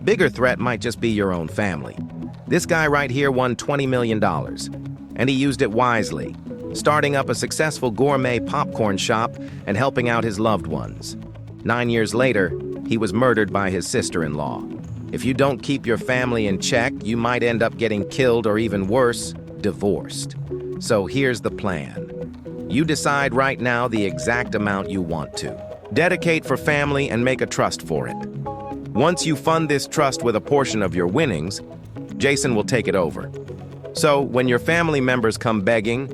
Bigger threat might just be your own family. This guy right here won $20 million, and he used it wisely, starting up a successful gourmet popcorn shop and helping out his loved ones. 9 years later, he was murdered by his sister-in-law. If you don't keep your family in check, you might end up getting killed or even worse, divorced. So here's the plan. You decide right now the exact amount you want to. Dedicate for family and make a trust for it. Once you fund this trust with a portion of your winnings, Jason will take it over. So when your family members come begging,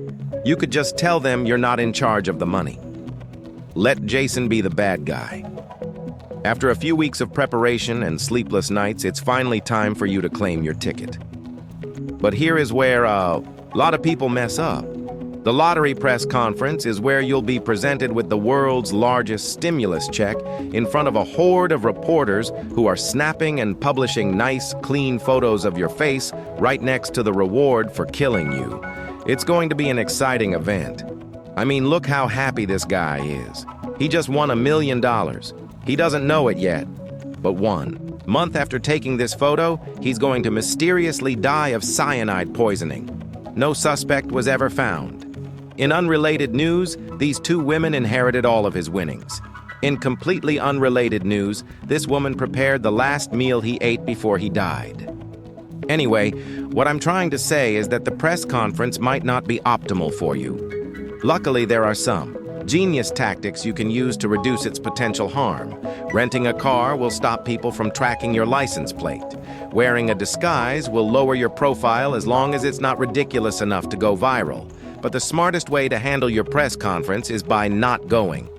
you could just tell them you're not in charge of the money. Let Jason be the bad guy. After a few weeks of preparation and sleepless nights, it's finally time for you to claim your ticket. But here is where a lot of people mess up. The lottery press conference is where you'll be presented with the world's largest stimulus check in front of a horde of reporters who are snapping and publishing nice, clean photos of your face right next to the reward for killing you. It's going to be an exciting event. I mean, look how happy this guy is. He just won $1 million. He doesn't know it yet, but 1 month after taking this photo, he's going to mysteriously die of cyanide poisoning. No suspect was ever found. In unrelated news, these 2 women inherited all of his winnings. In completely unrelated news, this woman prepared the last meal he ate before he died. Anyway, what I'm trying to say is that the press conference might not be optimal for you. Luckily, there are some genius tactics you can use to reduce its potential harm. Renting a car will stop people from tracking your license plate. Wearing a disguise will lower your profile as long as it's not ridiculous enough to go viral. But the smartest way to handle your press conference is by not going.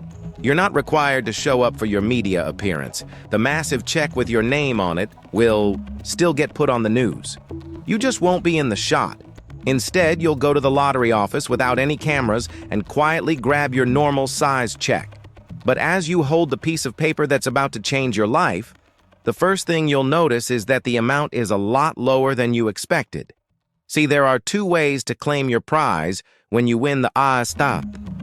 You're not required to show up for your media appearance. The massive check with your name on it will still get put on the news. You just won't be in the shot. Instead, you'll go to the lottery office without any cameras and quietly grab your normal size check. But as you hold the piece of paper that's about to change your life, the first thing you'll notice is that the amount is a lot lower than you expected. See, there are 2 ways to claim your prize when you win the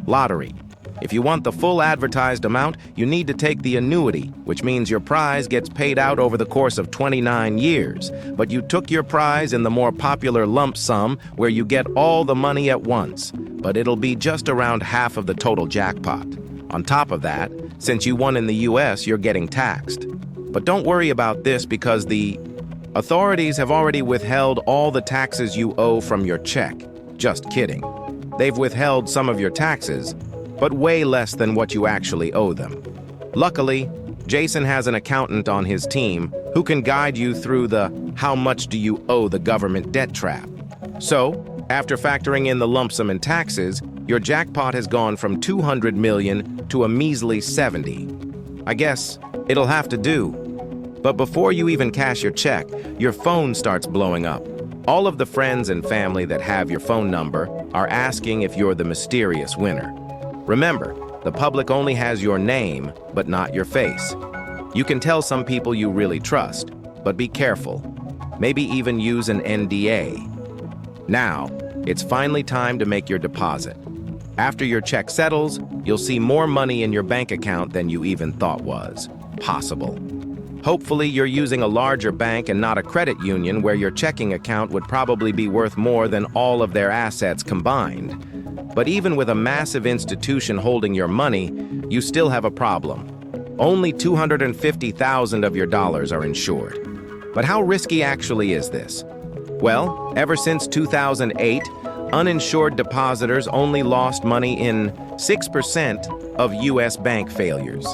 lottery. If you want the full advertised amount, you need to take the annuity, which means your prize gets paid out over the course of 29 years. But you took your prize in the more popular lump sum, where you get all the money at once, but it'll be just around half of the total jackpot. On top of that, since you won in the US, you're getting taxed. But don't worry about this because the authorities have already withheld all the taxes you owe from your check. Just kidding. They've withheld some of your taxes, but way less than what you actually owe them. Luckily, Jason has an accountant on his team who can guide you through the how much do you owe the government debt trap. So, after factoring in the lump sum in taxes, your jackpot has gone from 200 million to a measly 70. I guess it'll have to do. But before you even cash your check, your phone starts blowing up. All of the friends and family that have your phone number are asking if you're the mysterious winner. Remember, the public only has your name, but not your face. You can tell some people you really trust, but be careful. Maybe even use an NDA. Now, it's finally time to make your deposit. After your check settles, you'll see more money in your bank account than you even thought was possible. Hopefully, you're using a larger bank and not a credit union where your checking account would probably be worth more than all of their assets combined. But even with a massive institution holding your money, you still have a problem. Only 250,000 of your dollars are insured. But how risky actually is this? Well, ever since 2008, uninsured depositors only lost money in 6% of U.S. bank failures.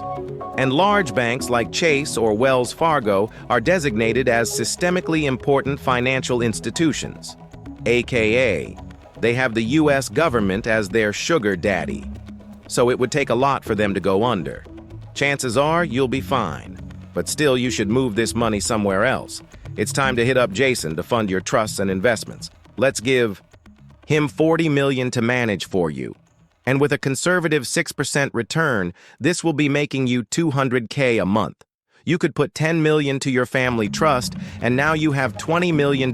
And large banks like Chase or Wells Fargo are designated as systemically important financial institutions, aka they have the U.S. government as their sugar daddy. So it would take a lot for them to go under. Chances are you'll be fine, but still you should move this money somewhere else. It's time to hit up Jason to fund your trusts and investments. Let's give him $40 million to manage for you. And with a conservative 6% return, this will be making you $200K a month. You could put $10 million to your family trust, and now you have $20 million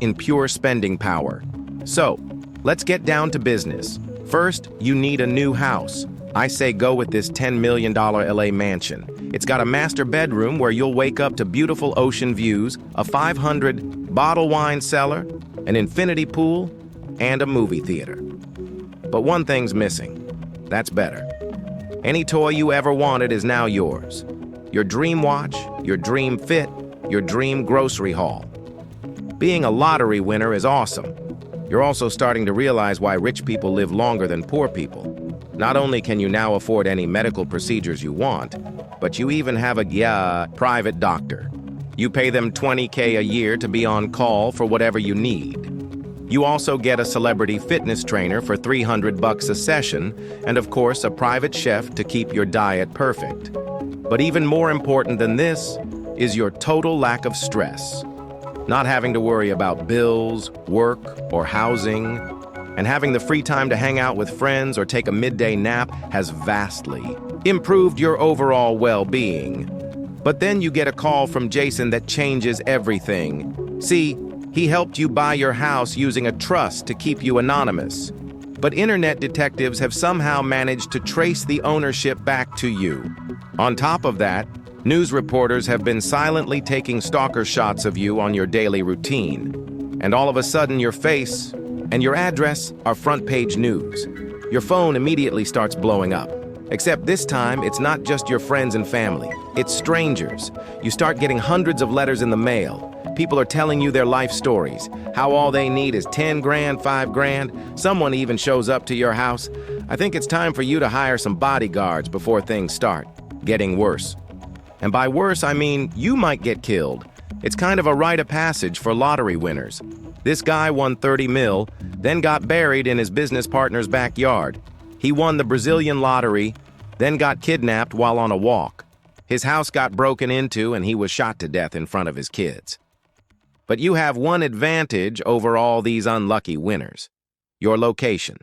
in pure spending power. So, let's get down to business. First, you need a new house. I say go with this $10 million LA mansion. It's got a master bedroom where you'll wake up to beautiful ocean views, a 500 bottle wine cellar, an infinity pool, and a movie theater. But one thing's missing. That's better. Any toy you ever wanted is now yours. Your dream watch, your dream fit, your dream grocery haul. Being a lottery winner is awesome. You're also starting to realize why rich people live longer than poor people. Not only can you now afford any medical procedures you want, but you even have a private doctor. You pay them $20K a year to be on call for whatever you need. You also get a celebrity fitness trainer for $300 a session, and of course a private chef to keep your diet perfect. But even more important than this is your total lack of stress. Not having to worry about bills, work, or housing, and having the free time to hang out with friends or take a midday nap has vastly improved your overall well-being. But then you get a call from Jason that changes everything. See, he helped you buy your house using a trust to keep you anonymous. But internet detectives have somehow managed to trace the ownership back to you. On top of that, news reporters have been silently taking stalker shots of you on your daily routine. And all of a sudden, your face and your address are front-page news. Your phone immediately starts blowing up. Except this time, it's not just your friends and family. It's strangers. You start getting hundreds of letters in the mail. People are telling you their life stories, how all they need is 10 grand, 5 grand. Someone even shows up to your house. I think it's time for you to hire some bodyguards before things start getting worse. And by worse, I mean you might get killed. It's kind of a rite of passage for lottery winners. This guy won 30 mil, then got buried in his business partner's backyard. He won the Brazilian lottery, then got kidnapped while on a walk. His house got broken into and he was shot to death in front of his kids. But you have one advantage over all these unlucky winners: your location.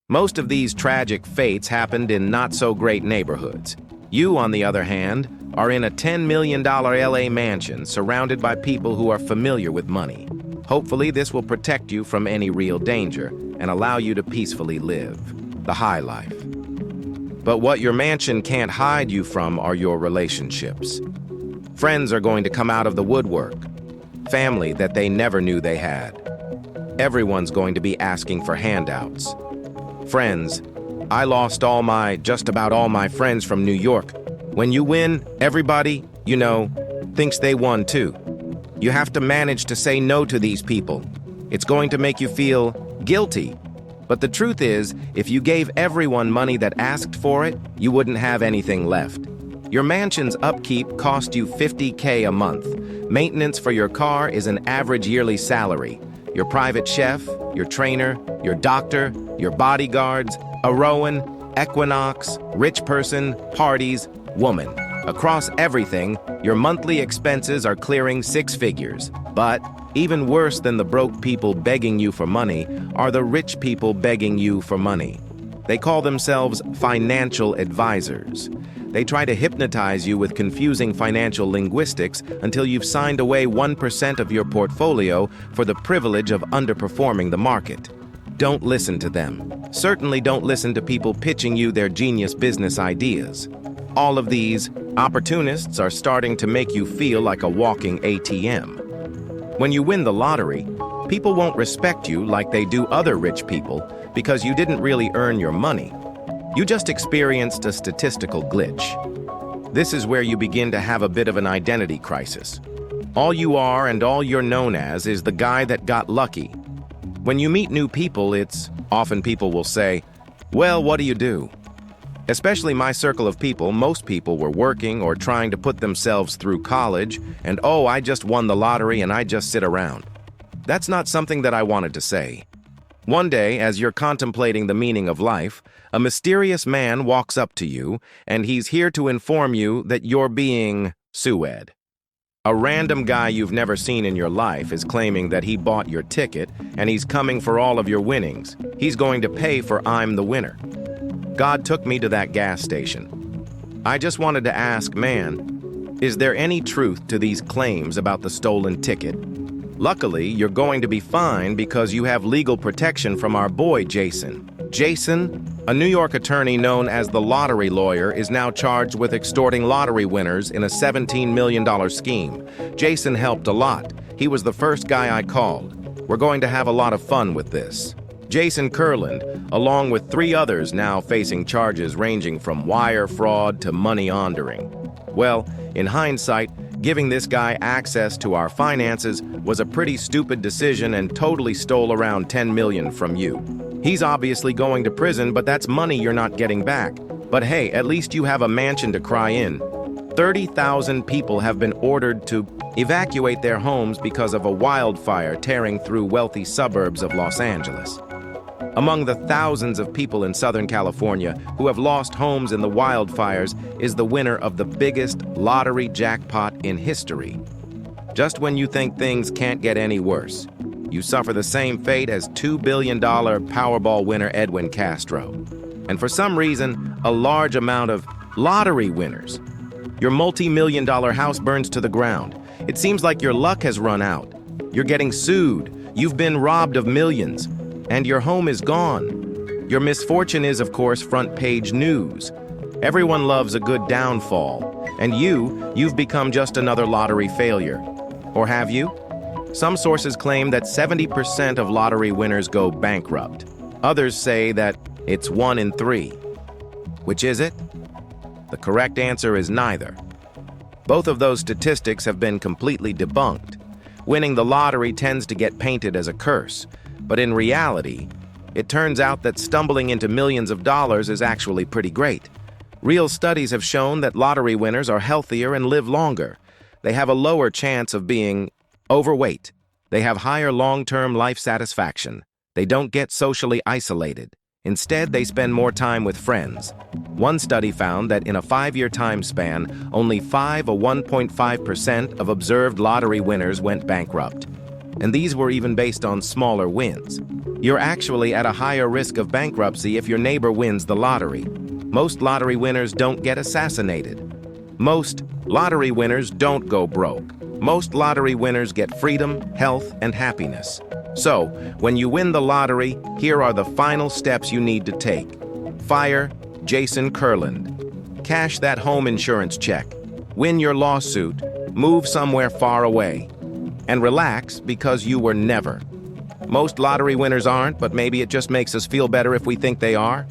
Most of these tragic fates happened in not-so-great neighborhoods. You, on the other hand, are in a $10 million LA mansion surrounded by people who are familiar with money. Hopefully, this will protect you from any real danger and allow you to peacefully live the high life. But what your mansion can't hide you from are your relationships. Friends are going to come out of the woodwork. Family that they never knew they had. Everyone's going to be asking for handouts. Friends, I lost just about all my friends from New York. When you win, everybody, thinks they won too. You have to manage to say no to these people. It's going to make you feel guilty. But the truth is, if you gave everyone money that asked for it, you wouldn't have anything left. Your mansion's upkeep cost you $50K a month. Maintenance for your car is an average yearly salary. Your private chef, your trainer, your doctor, your bodyguards, a Rowan, Equinox, rich person, parties, woman. Across everything, your monthly expenses are clearing 6 figures. But even worse than the broke people begging you for money are the rich people begging you for money. They call themselves financial advisors. They try to hypnotize you with confusing financial linguistics until you've signed away 1% of your portfolio for the privilege of underperforming the market. Don't listen to them. Certainly don't listen to people pitching you their genius business ideas. All of these opportunists are starting to make you feel like a walking ATM. When you win the lottery, people won't respect you like they do other rich people because you didn't really earn your money. You just experienced a statistical glitch. This is where you begin to have a bit of an identity crisis. All you are and all you're known as is the guy that got lucky. When you meet new people, often people will say, "Well, what do you do?" Especially my circle of people, most people were working or trying to put themselves through college, and "Oh, I just won the lottery and I just sit around." That's not something that I wanted to say. One day, as you're contemplating the meaning of life, a mysterious man walks up to you, and he's here to inform you that you're being sued. A random guy you've never seen in your life is claiming that he bought your ticket, and he's coming for all of your winnings. He's going to pay for I'm the winner. God took me to that gas station. I just wanted to ask, man, is there any truth to these claims about the stolen ticket? Luckily, you're going to be fine because you have legal protection from our boy, Jason. Jason, A New York attorney known as the Lottery Lawyer is now charged with extorting lottery winners in a $17 million scheme. Jason helped a lot. He was the first guy I called. We're going to have a lot of fun with this. Jason Kurland, along with 3 others now facing charges ranging from wire fraud to money laundering. Well, in hindsight, giving this guy access to our finances was a pretty stupid decision and totally stole around $10 million from you. He's obviously going to prison, but that's money you're not getting back. But hey, at least you have a mansion to cry in. 30,000 people have been ordered to evacuate their homes because of a wildfire tearing through wealthy suburbs of Los Angeles. Among the thousands of people in Southern California who have lost homes in the wildfires is the winner of the biggest lottery jackpot in history. Just when you think things can't get any worse, you suffer the same fate as $2 billion Powerball winner Edwin Castro. And for some reason, a large amount of lottery winners. Your multi-million-dollar house burns to the ground. It seems like your luck has run out. You're getting sued. You've been robbed of millions. And your home is gone. Your misfortune is, of course, front-page news. Everyone loves a good downfall. And you've become just another lottery failure. Or have you? Some sources claim that 70% of lottery winners go bankrupt. Others say that it's 1 in 3. Which is it? The correct answer is neither. Both of those statistics have been completely debunked. Winning the lottery tends to get painted as a curse, but in reality, it turns out that stumbling into millions of dollars is actually pretty great. Real studies have shown that lottery winners are healthier and live longer. They have a lower chance of being overweight. They have higher long-term life satisfaction. They don't get socially isolated. Instead, they spend more time with friends. One study found that in a 5-year time span, only 1.5% of observed lottery winners went bankrupt. And these were even based on smaller wins. You're actually at a higher risk of bankruptcy if your neighbor wins the lottery. Most lottery winners don't get assassinated. Most lottery winners don't go broke. Most lottery winners get freedom, health, and happiness. So, when you win the lottery, here are the final steps you need to take. Fire Jason Kurland. Cash that home insurance check. Win your lawsuit. Move somewhere far away. And relax because you were never. Most lottery winners aren't, but maybe it just makes us feel better if we think they are.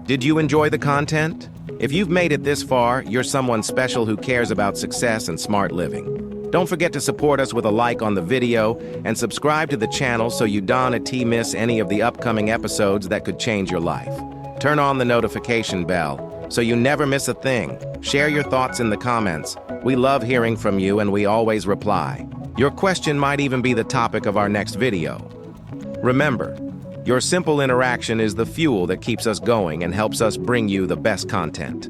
Did you enjoy the content? If you've made it this far, you're someone special who cares about success and smart living. Don't forget to support us with a like on the video and subscribe to the channel so you don't miss any of the upcoming episodes that could change your life. Turn on the notification bell so you never miss a thing. Share your thoughts in the comments. We love hearing from you and we always reply. Your question might even be the topic of our next video. Remember, your simple interaction is the fuel that keeps us going and helps us bring you the best content.